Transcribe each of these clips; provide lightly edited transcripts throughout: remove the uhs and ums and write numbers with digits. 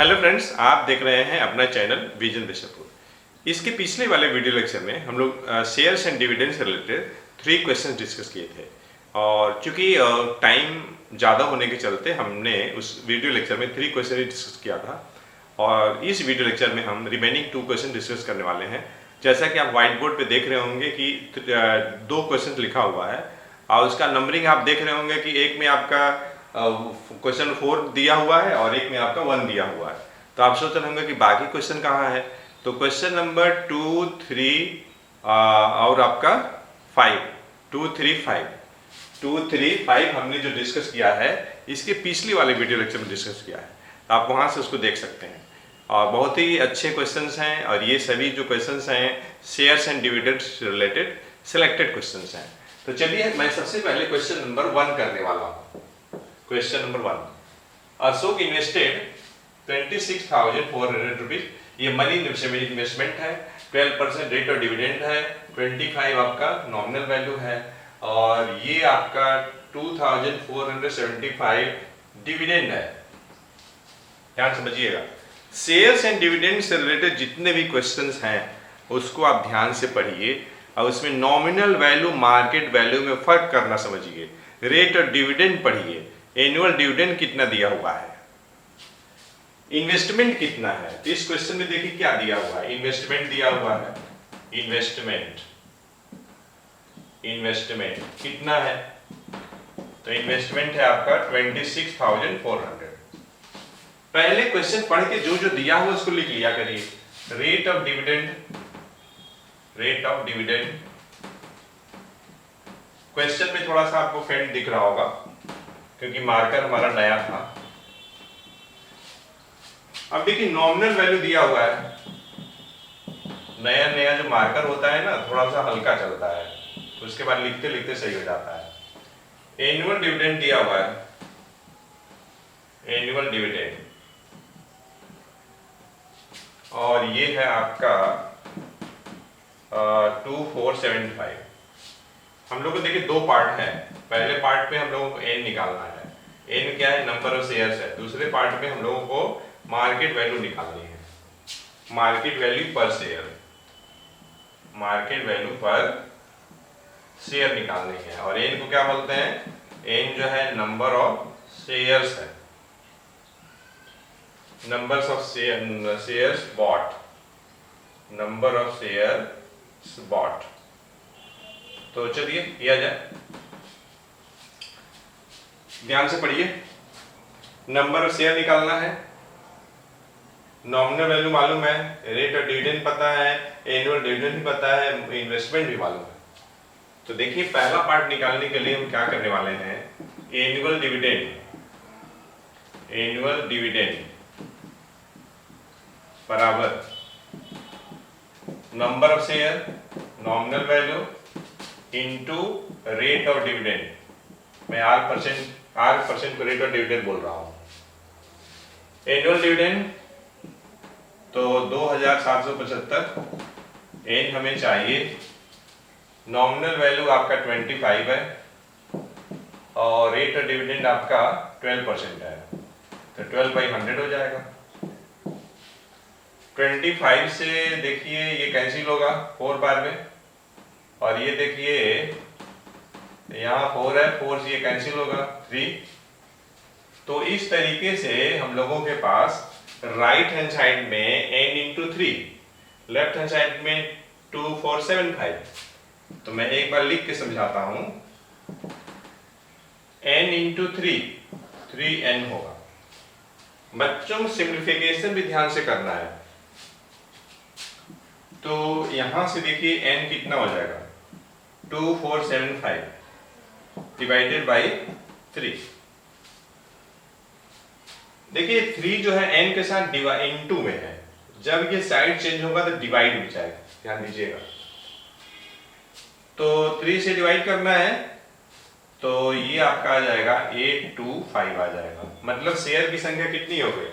Hello friends, आप देख रहे हैं अपना चैनल विजन बिशनपुर। इसके पिछले वाले वीडियो लेक्चर में हम लोग शेयर्स एंड डिविडेंड से रिलेटेड 3 क्वेश्चन डिस्कस किए थे और चूंकि टाइम ज़्यादा होने के चलते हमने उस वीडियो लेक्चर में 3 क्वेश्चन ही डिस्कस किया था और इस वीडियो लेक्चर में हम रिमेनिंग 2 क्वेश्चन डिस्कस करने वाले हैं। जैसा कि आप व्हाइट बोर्ड पर देख रहे होंगे कि 2 क्वेश्चन लिखा हुआ है और उसका नंबरिंग आप देख रहे होंगे कि एक में आपका क्वेश्चन 4 दिया हुआ है और एक में आपका 1 दिया हुआ है। तो आप सोच रहे होंगे कि बाकी क्वेश्चन कहाँ है। तो क्वेश्चन नंबर 2, 3 और आपका 5, 2, 3, 5, 2, 3, 5 हमने जो डिस्कस किया है इसके पिछली वाले वीडियो लेक्चर में डिस्कस किया है। आप वहाँ से उसको देख सकते हैं और बहुत ही अच्छे क्वेश्चंस हैं और ये सभी जो क्वेश्चंस हैं शेयर्स एंड डिविडेंड्स से रिलेटेड सिलेक्टेड क्वेश्चंस हैं। तो चलिए मैं सबसे पहले क्वेश्चन नंबर 1 करने वाला हूँ। Question number 1, Ashok invested 26,400 rupees. ये मनी इन्वेस्टमेंट है, 12% रेट ऑफ डिविडेंड है, 25 आपका नॉमिनल वैल्यू है और ये आपका 2,475 डिविडेंड है। ध्यान समझिएगा, शेयर्स एंड डिविडेंड से रिलेटेड जितने भी क्वेश्चंस हैं उसको आप ध्यान से पढ़िए और उसमें नॉमिनल वैल्यू मार्केट वैल्यू में फर्क करना समझिए। रेट ऑफ डिविडेंड पढ़िए, एनुअल डिविडेंड कितना दिया हुआ है, इन्वेस्टमेंट कितना है। तो इस क्वेश्चन में देखिए क्या दिया हुआ है, इन्वेस्टमेंट दिया हुआ है। इन्वेस्टमेंट कितना है, तो इन्वेस्टमेंट है आपका 26,400। पहले क्वेश्चन पढ़ के जो जो दिया हुआ उसको लिख लिया करिए। रेट ऑफ डिविडेंड क्वेश्चन में थोड़ा सा आपको फेल्ट दिख रहा होगा क्योंकि मार्कर हमारा नया था। अब देखिए नॉमिनल वैल्यू दिया हुआ है, नया नया जो मार्कर होता है ना थोड़ा सा हल्का चलता है, उसके बाद लिखते लिखते सही हो जाता है। एनुअल डिविडेंड दिया हुआ है, एनुअल डिविडेंड, और ये है आपका 2,475। हम लोग को देखिए 2 पार्ट है। पहले पार्ट में हम लोगों को एन निकालना है, एन क्या है, नंबर ऑफ शेयर्स है। दूसरे पार्ट में हम लोगों को मार्केट वैल्यू निकालनी है, मार्केट वैल्यू पर शेयर, मार्केट वैल्यू पर शेयर निकालनी है। और एन को क्या बोलते हैं, एन जो है नंबर ऑफ शेयर्स है, numbers of shares bot, number of shares bot. तो चलिए किया जाए, ध्यान से पढ़िए। नंबर ऑफ शेयर निकालना है, नॉमिनल वैल्यू मालूम है, रेट ऑफ डिविडेंड पता है, एनुअल डिविडेंड भी पता है, इन्वेस्टमेंट भी मालूम है। तो देखिए पहला पार्ट निकालने के लिए हम क्या करने वाले हैं, एनुअल डिविडेंड, एनुअल डिविडेंड बराबर number of share, nominal value into rate of dividend. मैं R परसेंट को रेट ऑफ डिविडेंड बोल रहा हूं। एनुअल डिविडेंड तो 2,775, एन हमें चाहिए, नॉमिनल वैल्यू आपका 25 है और रेट ऑफ डिविडेंड आपका 12% है, तो 12/100 हो जाएगा। 25 से देखिए ये कैंसिल होगा 4 बार में, और ये देखिए यहाँ 4 है, 4 से ये कैंसिल होगा 3। तो इस तरीके से हम लोगों के पास राइट हैंड साइड में n into 3, left hand side में 2,475। तो मैं एक बार लिख के समझाता हूं, n इंटू 3n होगा। बच्चों सिंप्लीफिकेशन भी ध्यान से करना है। तो यहां से देखिए n कितना हो जाएगा, 2,475 डिवाइडेड बाई 3। देखिए 3 जो है n के साथ इनटू में है, जब ये साइड चेंज होगा तो डिवाइड हो जाएगा, ध्यान दीजिएगा। तो 3 से डिवाइड करना है तो ये आपका आ जाएगा 825 आ जाएगा। मतलब शेयर की संख्या कितनी हो गई,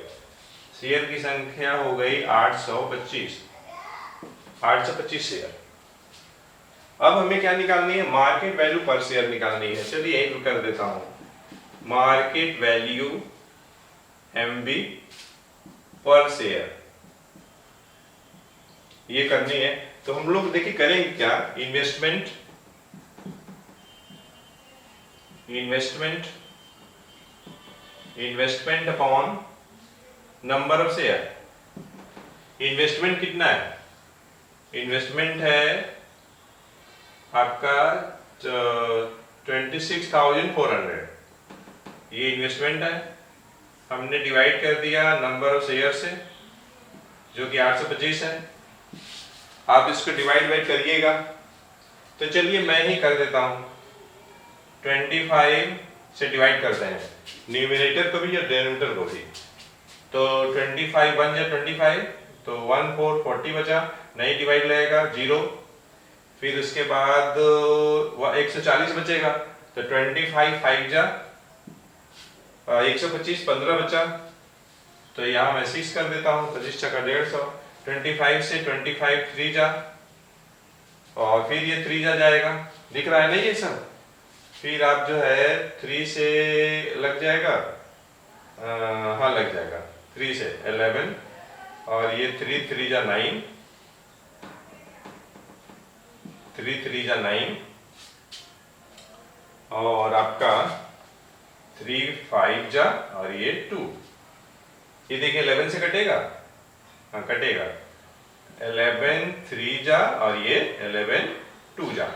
शेयर की संख्या हो गई 825 शेयर। अब हमें क्या निकालनी है, मार्केट वैल्यू पर शेयर निकालनी है। चलिए यही कर देता हूं, मार्केट वैल्यू MV पर शेयर, ये करनी है। तो हम लोग देखिए करेंगे क्या, investment investment upon number of share. Investment कितना है, इन्वेस्टमेंट है आपका 26,400, ये इन्वेस्टमेंट है। हमने डिवाइड कर दिया नंबर ऑफ शेयर से जो कि 825 है। आप इसको डिवाइड करिएगा, तो चलिए मैं ही कर देता हूं। 25 से डिवाइड करते हैं, न्यूमरेटर को भी और डिनोमिनेटर को भी। तो 25 बन जाए 25, तो 1 4 40 बचा, नहीं डिवाइड लगेगा 0। फिर उसके बाद 140 बचेगा, तो 25 5 जा 125, 15 बचा। तो यहाँ मैं 6 कर देता हूँ, 25 का 150। 25 से 25 3 जा, और फिर ये 3 जा जाएगा, दिख रहा है नहीं ये सब। फिर आप जो है 3 से लग जाएगा, हाँ लग जाएगा 3 से 11, और ये 3 3 जा 9, 3 3 जा 9, और आपका 3 5 जा, और ये 2। ये देखिए 11 से कटेगा, हाँ कटेगा। 11 3 जा, और ये 11 2 जा।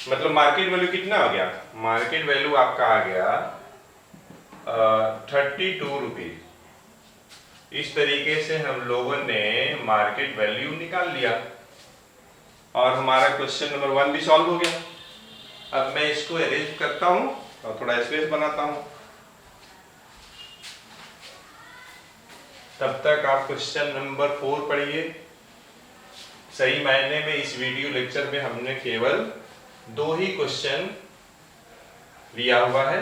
मतलब मार्केट वैल्यू कितना आ गया, मार्केट वैल्यू आपका आ गया 32 रुपीज। इस तरीके से हम लोगों ने मार्केट वैल्यू निकाल लिया, और हमारा क्वेश्चन नंबर 1 भी सॉल्व हो गया। अब मैं इसको अरेंज करता हूं और थोड़ा स्पेस बनाता हूं, तब तक आप क्वेश्चन नंबर 4 पढ़िए। सही मायने में इस वीडियो लेक्चर में हमने केवल 2 ही क्वेश्चन लिया हुआ है,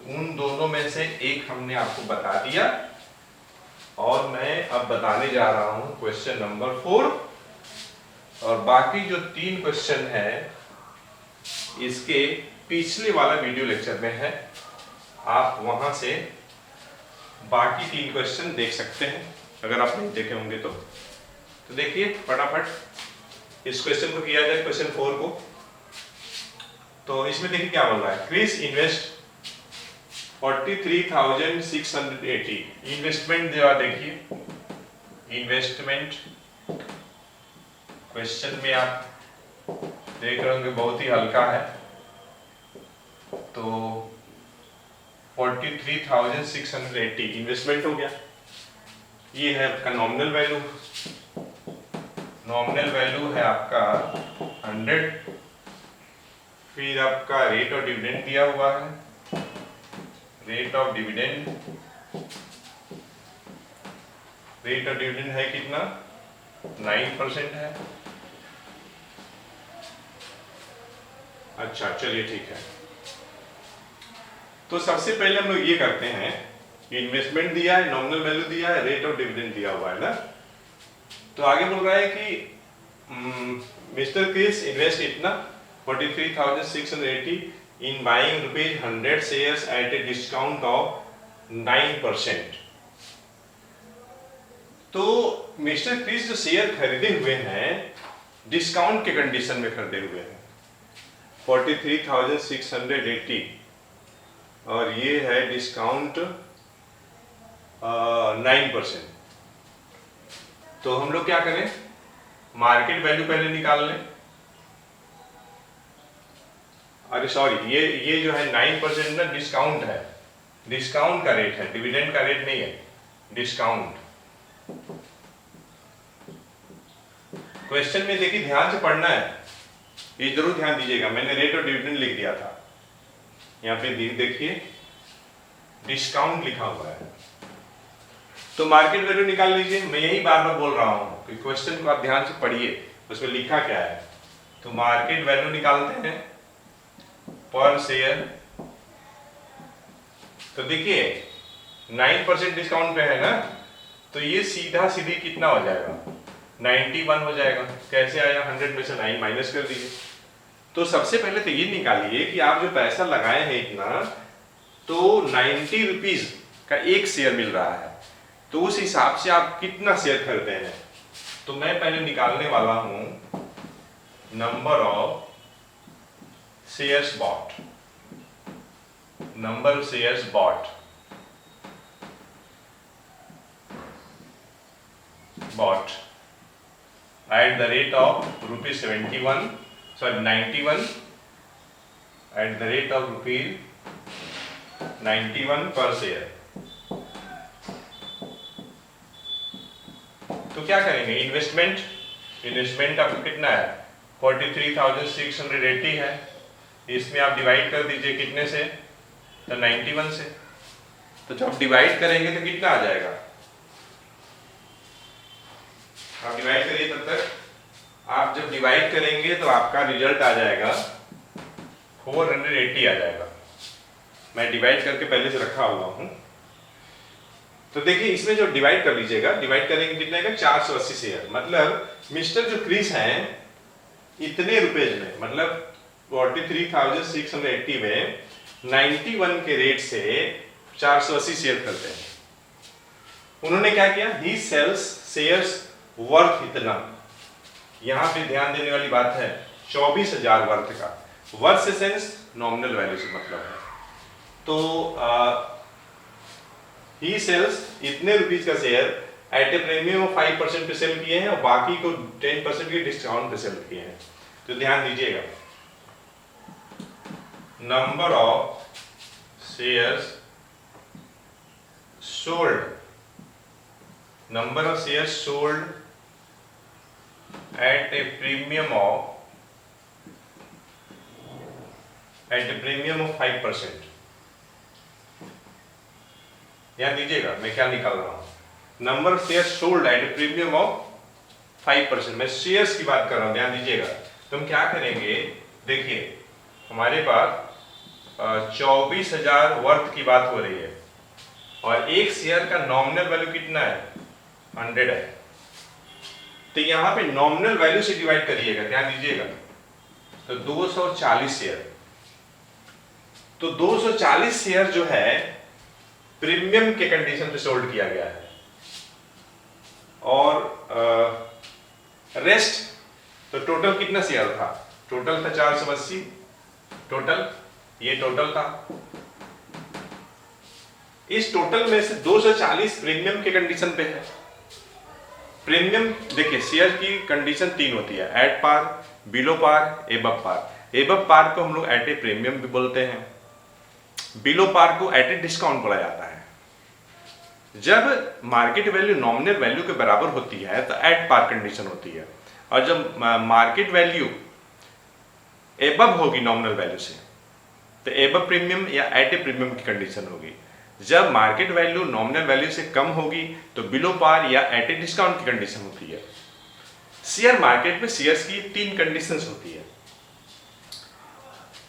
उन दोनों में से एक हमने आपको बता दिया, और मैं अब बताने जा रहा हूं क्वेश्चन नंबर 4। और बाकी जो 3 क्वेश्चन है इसके पिछले वाला वीडियो लेक्चर में है, आप वहां से बाकी 3 क्वेश्चन देख सकते हैं अगर आप नहीं देखे होंगे तो। देखिए फटाफट इस क्वेश्चन को किया जाए, क्वेश्चन 4 को। तो इसमें देखिए क्या बोल रहा है, क्रिस इन्वेस्ट 43,680। इन्वेस्टमेंट दिया, देखिए इन्वेस्टमेंट क्वेश्चन में आप देख रहे होंगे बहुत ही हल्का है। तो 43,680 इन्वेस्टमेंट हो गया। ये है आपका नॉमिनल वैल्यू, नॉमिनल वैल्यू है आपका 100। फिर आपका रेट ऑफ डिविडेंड दिया हुआ है, rate of dividend, rate of dividend है कितना, 9% है। अच्छा चलिए ठीक है। तो सबसे पहले हम लोग ये करते हैं, इन्वेस्टमेंट दिया है, नॉमिनल वैल्यू दिया है, रेट ऑफ डिविडेंड दिया हुआ है ना। तो आगे बोल रहा है कि मिस्टर क्रिस इन्वेस्ट इतना 43,680 in buying rupees 100 shares at a discount of 9%। तो मिस्टर क्रिस जो शेयर खरीदे हुए हैं डिस्काउंट के कंडीशन में खरीदे हुए हैं 43,680, और ये है डिस्काउंट 9%। तो हम लोग क्या करें, मार्केट वैल्यू पहले निकाल लें। अरे सॉरी, ये जो है 9% ना डिस्काउंट है, डिस्काउंट का रेट है, डिविडेंड का रेट नहीं है, डिस्काउंट। क्वेश्चन में देखिए ध्यान से पढ़ना है, ये जरूर ध्यान दीजिएगा। मैंने रेट ऑफ डिविडेंड लिख दिया था, यहाँ पे देखिए डिस्काउंट लिखा हुआ है। तो मार्केट वैल्यू निकाल लीजिए। मैं यही बार बार बोल रहा हूं कि क्वेश्चन को आप ध्यान से पढ़िए, उसमें लिखा क्या है। तो मार्केट वैल्यू निकालते हैं पर शेयर। तो देखिए 9% डिस्काउंट पे है ना, तो ये सीधा सीधी कितना हो जाएगा, 91 हो जाएगा। कैसे आया, 100 में से 9 माइनस कर दीजिए। तो सबसे पहले तो ये निकालिए कि आप जो पैसा लगाए हैं इतना, तो 90 रुपीज का एक शेयर मिल रहा है। तो उस हिसाब से आप कितना शेयर खरीदते हैं। तो मैं पहले निकालने वाला हूं number of shares bot, number of shares bot at the rate of rupees 91 at the rate of rupees 91 per share। तो क्या करेंगे, इन्वेस्टमेंट आपको कितना है 43,680 है, इसमें आप डिवाइड कर दीजिए कितने से, तो 91 से। तो जब डिवाइड करेंगे तो कितना आ जाएगा, आप डिवाइड करिए, तब तक आप जब डिवाइड करेंगे तो आपका रिजल्ट आ जाएगा 480 आ जाएगा। मैं डिवाइड करके पहले से रखा हुआ हूं। तो देखिए इसमें जो डिवाइड कर लीजिएगा, डिवाइड करेंगे कितने का 480 शेयर, मतलब मिस्टर जो क्रिस हैं इतने रुपए में, मतलब 43,680 में 91 के रेट से 480 शेयर करते हैं। उन्होंने क्या किया, ही सेल्स शेयर्स वर्थ इतना। यहां पे ध्यान देने वाली बात है 24,000 वर्थ का, वर्थ से सेंस नॉमिनल वैल्यू से मतलब है। तो ही सेल्स इतने रुपीज का share eight A premium of 5% पे सेल किए हैं और बाकी को 10% के डिस्काउंट पे सेल किए हैं। तो ध्यान दीजिएगा, number of shares sold, number of shares sold at a premium of 5%। ध्यान दीजिएगा मैं क्या निकाल रहा हूं, number of shares sold at A premium of 5%। मैं शेयर्स की बात कर रहा हूं, ध्यान दीजिएगा। तो हम क्या करेंगे, देखिए हमारे पास 24,000 वर्थ की बात हो रही है और एक शेयर का नॉमिनल वैल्यू कितना है 100 है। तो यहां पे नॉमिनल वैल्यू से डिवाइड करिएगा, ध्यान दीजिएगा। तो 240 शेयर, तो 240 शेयर जो है प्रीमियम के कंडीशन पे सोल्ड किया गया है और रेस्ट, तो टोटल कितना शेयर था, टोटल था 480, टोटल ये टोटल था। इस टोटल में से 240 प्रीमियम के कंडीशन पे है। प्रीमियम देखिए शेयर की कंडीशन 3 होती है, at par, below par, above par. Above par को हम लोग एट ए प्रीमियम भी बोलते हैं, बिलो पार को एट ए डिस्काउंट बोला जाता है। जब मार्केट वैल्यू नॉमिनल वैल्यू के बराबर होती है तो एट पार कंडीशन होती है, और जब मार्केट वैल्यू एबव होगी नॉमिनल वैल्यू से तो एबव प्रीमियम या एट ए प्रीमियम की कंडीशन होगी। जब मार्केट वैल्यू नॉमिनल वैल्यू से कम होगी तो बिलो पार या एट ए डिस्काउंट की कंडीशन होती है। शेयर मार्केट में शेयर्स की 3 कंडीशंस होती है।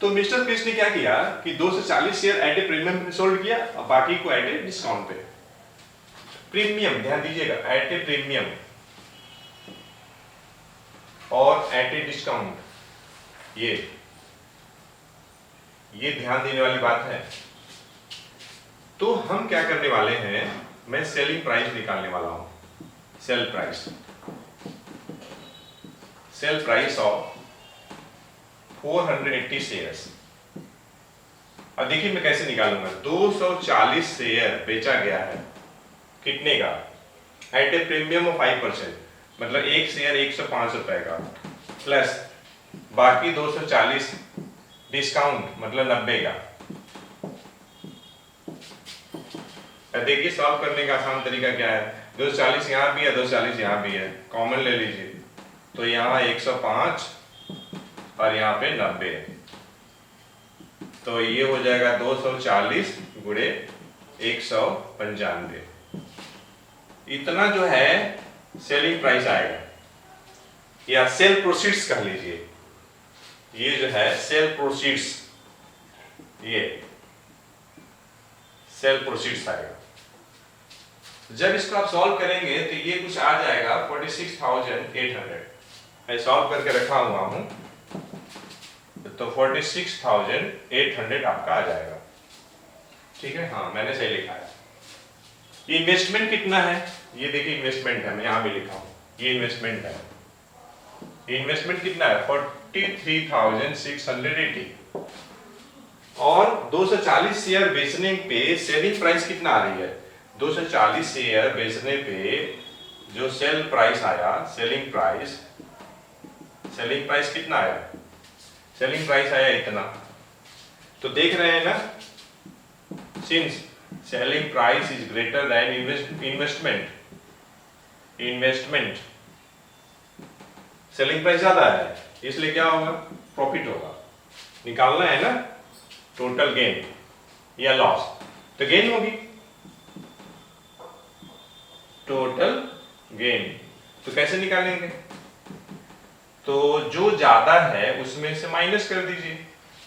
तो मिस्टर क्रिस ने क्या किया कि 240 शेयर एट ए प्रीमियम पे सोल्ड किया और बाकी को एट ए डिस्काउंट पे। प्रीमियम ध्यान दीजिएगा, एट ए प्रीमियम और एट ए डिस्काउंट, ये ध्यान देने वाली बात है। तो हम क्या करने वाले हैं, मैं सेलिंग प्राइस निकालने वाला हूं, सेल प्राइस ऑफ 480 शेयर्स। अब देखिए मैं कैसे निकालूंगा, 240 शेयर बेचा गया है कितने का, एट ए प्रीमियम ऑफ 5%, मतलब एक शेयर 105 रुपए का, प्लस बाकी 240 डिस्काउंट मतलब 90 का। देखिए सॉल्व करने का आसान तरीका क्या है, 240 यहाँ भी है 240 यहाँ भी है, कॉमन ले लीजिए। तो यहाँ 105 और यहाँ पे 90, तो ये हो जाएगा 240 गुणे 195। इतना जो है सेलिंग प्राइस आएगा, या सेल प्रोसीड्स कह लीजिए। ये जो है सेल प्रोसीड्स, ये सेल प्रोसीड्स आएगा। जब इसको आप सॉल्व करेंगे तो ये कुछ आ जाएगा 46,800। मैं सॉल्व करके रखा हुआ हूं, तो 46,800 आपका आ जाएगा। ठीक है, हाँ मैंने सही लिखा है। इन्वेस्टमेंट कितना है, ये देखिए इन्वेस्टमेंट है, मैं यहाँ भी लिखा हूँ, ये इन्वेस्टमेंट है। इन्वेस्टमेंट कितना है 43,680 और 240 शेयर बेचने पे सेलिंग प्राइस कितना आ रही है। 240 शेयर बेचने पे जो सेल प्राइस आया, सेलिंग प्राइस कितना आया, सेलिंग प्राइस आया इतना। तो देख रहे हैं ना, since selling price is greater than investment, selling price ज्यादा है, इसलिए क्या होगा, प्रॉफिट होगा। निकालना है ना टोटल गेन या लॉस, तो गेन होगी, टोटल गेन। तो कैसे निकालेंगे, तो जो ज्यादा है उसमें से माइनस कर दीजिए,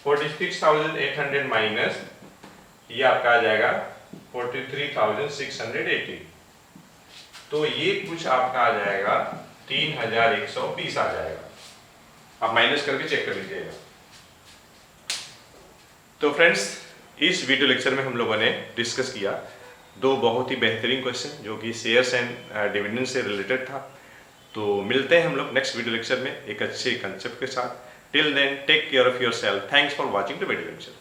46,800 माइनस ये आपका आ जाएगा 43,680, तो ये कुछ आपका आ जाएगा 3,120 आ जाएगा। आप माइनस करके चेक कर लीजिएगा। तो फ्रेंड्स, इस वीडियो लेक्चर में हम लोगों ने डिस्कस किया दो बहुत ही बेहतरीन क्वेश्चन जो कि शेयर्स एंड डिविडेंड से रिलेटेड था। तो मिलते हैं हम लोग नेक्स्ट वीडियो लेक्चर में एक अच्छे कंसेप्ट के साथ। Till then take care of yourself. Thanks for watching the video lecture.